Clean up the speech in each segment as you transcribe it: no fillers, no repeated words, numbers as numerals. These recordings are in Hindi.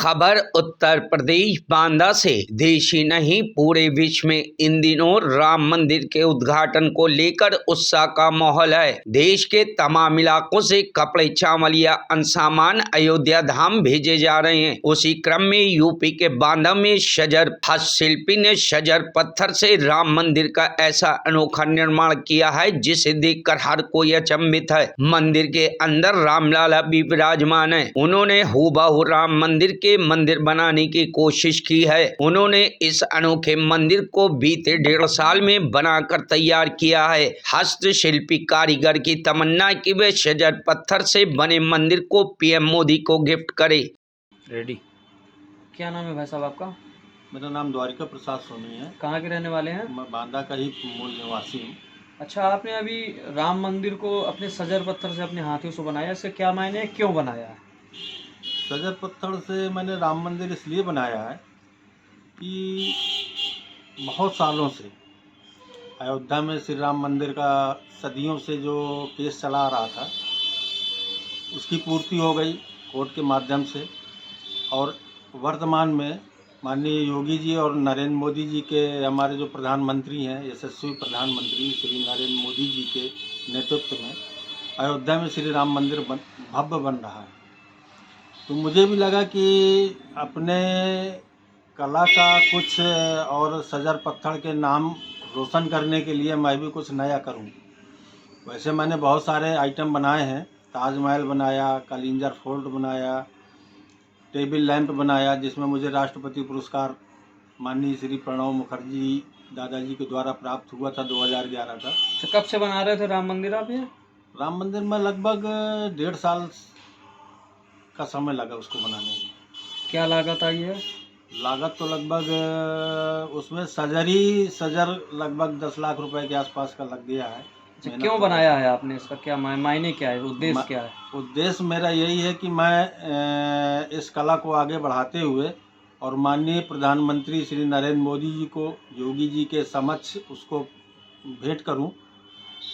खबर उत्तर प्रदेश बांदा से। देश ही नहीं पूरे विश्व में इन दिनों राम मंदिर के उद्घाटन को लेकर उत्साह का माहौल है। देश के तमाम इलाकों से कपड़े, चावल या अन्य सामान अयोध्या धाम भेजे जा रहे हैं। उसी क्रम में यूपी के बांदा में शजर हस्तशिल्पी ने शजर पत्थर से राम मंदिर का ऐसा अनोखा निर्माण किया है जिसे देखकर हर कोई अचंभित है। मंदिर के अंदर रामलला भी विराजमान है। उन्होंने हूबहू राम मंदिर के मंदिर बनाने की कोशिश की है। उन्होंने इस अनोखे मंदिर को बीते 1.5 साल में बनाकर तैयार किया है। हस्तशिल्पी कारीगर की तमन्ना कि वे शजर पत्थर से बने मंदिर को पीएम मोदी को गिफ्ट करे। रेडी। क्या नाम है भाई साहब आपका? मेरा नाम द्वारिका प्रसाद सोनी है। कहाँ के रहने वाले हैं? मैं बांदा का ही मूल निवासी हूँ। अच्छा, आपने अभी राम मंदिर को अपने सजर पत्थर से अपने हाथों से बनाया, इसके क्या मायने है, क्यों बनाया है? सजर पत्थर से मैंने राम मंदिर इसलिए बनाया है कि बहुत सालों से अयोध्या में श्री राम मंदिर का सदियों से जो केस चला आ रहा था उसकी पूर्ति हो गई कोर्ट के माध्यम से, और वर्तमान में माननीय योगी जी और नरेंद्र मोदी जी के, हमारे जो प्रधानमंत्री हैं, यशस्वी प्रधानमंत्री श्री नरेंद्र मोदी जी के नेतृत्व में अयोध्या में श्री राम मंदिर भव्य बन रहा है। तो मुझे भी लगा कि अपने कला का कुछ और सजर पत्थर के नाम रोशन करने के लिए मैं भी कुछ नया करूं। वैसे मैंने बहुत सारे आइटम बनाए हैं, ताजमहल बनाया, कलिंजर फोर्ट बनाया, टेबल लैंप बनाया, जिसमें मुझे राष्ट्रपति पुरस्कार माननीय श्री प्रणब मुखर्जी दादाजी के द्वारा प्राप्त हुआ था 2011 का। तो कब से बना रहे थे राम मंदिर आप? ये राम मंदिर में लगभग 1.5 साल का समय लगा उसको बनाने में। क्या लागत आई है? लागत तो लगभग उसमें सजर लगभग 10 लाख रुपए के आसपास का लग गया है। अच्छा, क्यों बनाया है आपने? इसका क्या मायने क्या है, उद्देश्य क्या है? उद्देश्य मेरा यही है कि मैं इस कला को आगे बढ़ाते हुए और माननीय प्रधानमंत्री श्री नरेंद्र मोदी जी को, योगी जी के समक्ष उसको भेंट करूं,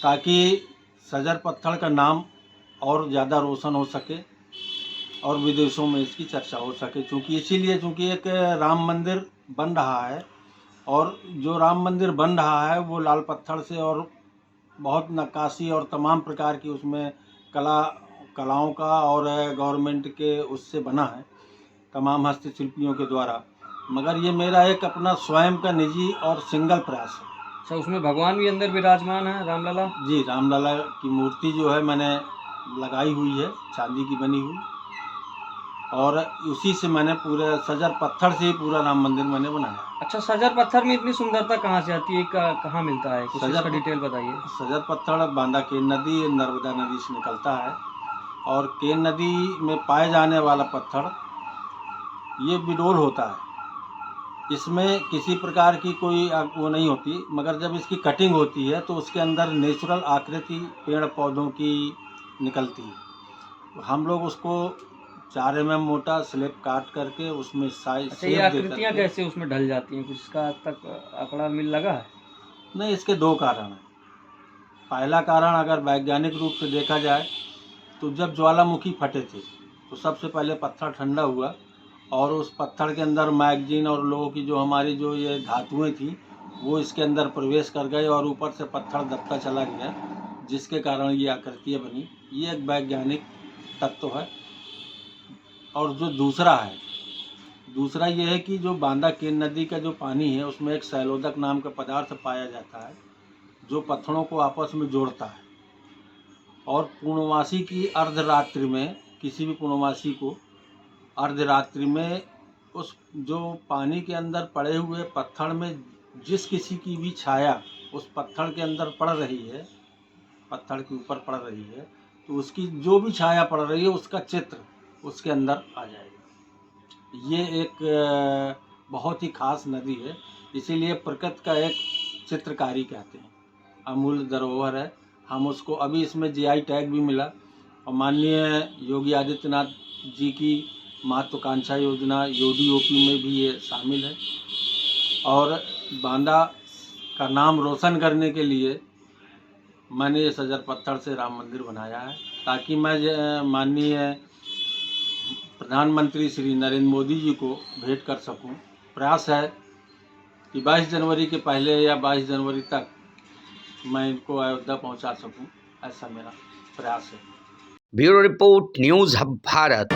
ताकि सजर पत्थर का नाम और ज़्यादा रोशन हो सके और विदेशों में इसकी चर्चा हो सके। चूँकि एक राम मंदिर बन रहा है, और जो राम मंदिर बन रहा है वो लाल पत्थर से और बहुत नक्काशी और तमाम प्रकार की उसमें कलाओं का और गवर्नमेंट के उससे बना है, तमाम हस्तशिल्पियों के द्वारा। मगर ये मेरा एक अपना स्वयं का निजी और सिंगल प्रयास है। अच्छा, उसमें भगवान भी अंदर विराजमान है, रामलला? जी, रामलला की मूर्ति जो है मैंने लगाई हुई है, चांदी की बनी हुई, और उसी से मैंने पूरे सजर पत्थर से ही पूरा राम मंदिर मैंने बनाया। अच्छा, सजर पत्थर में इतनी सुंदरता कहाँ से आती है, कहाँ मिलता है, कुछ इसका डिटेल बताइए। सजर पत्थर बांदा केन नदी, नर्मदा नदी से निकलता है, और केन नदी में पाए जाने वाला पत्थर ये बिडोल होता है। इसमें किसी प्रकार की कोई वो नहीं होती, मगर जब इसकी कटिंग होती है तो उसके अंदर नेचुरल आकृति पेड़ पौधों की निकलती है। हम लोग उसको 4 mm मोटा स्लेब काट करके उसमें साइज। अच्छा, ये आकृतियाँ कैसे उसमें ढल जाती हैं, कुछ इसका तक आंकड़ा मिल लगा है? नहीं, इसके 2 कारण हैं। पहला कारण अगर वैज्ञानिक रूप से देखा जाए तो जब ज्वालामुखी फटे थे तो सबसे पहले पत्थर ठंडा हुआ, और उस पत्थर के अंदर मैगजीन और लोगों की जो हमारी जो ये धातुएं थी वो इसके अंदर प्रवेश कर गए, और ऊपर से पत्थर दबता चला गया, जिसके कारण ये आकृतियाँ बनी। ये एक वैज्ञानिक तत्व है। और जो दूसरा ये है कि जो बांदा केन नदी का जो पानी है उसमें एक सैलोदक नाम का पदार्थ पाया जाता है जो पत्थरों को आपस में जोड़ता है, और पूर्णमासी की अर्धरात्रि में, किसी भी पूर्णमासी को अर्धरात्रि में उस जो पानी के अंदर पड़े हुए पत्थर में जिस किसी की भी छाया उस पत्थर के अंदर पड़ रही है, पत्थर के ऊपर पड़ रही है, तो उसकी जो भी छाया पड़ रही है उसका चित्र उसके अंदर आ जाएगा। ये एक बहुत ही खास नदी है, इसीलिए प्रकृति का एक चित्रकारी कहते हैं, अमूल्य धरोहर है। हम उसको अभी इसमें जीआई टैग भी मिला, और माननीय योगी आदित्यनाथ जी की महत्वाकांक्षा योजना योडीओपी में भी ये शामिल है। और बांदा का नाम रोशन करने के लिए मैंने ये सजर पत्थर से राम मंदिर बनाया है, ताकि मैं माननीय प्रधानमंत्री श्री नरेंद्र मोदी जी को भेंट कर सकूं। प्रयास है कि 22 जनवरी के पहले या 22 जनवरी तक मैं इनको अयोध्या पहुंचा सकूं, ऐसा मेरा प्रयास है। Bureau report, news hub Bharat.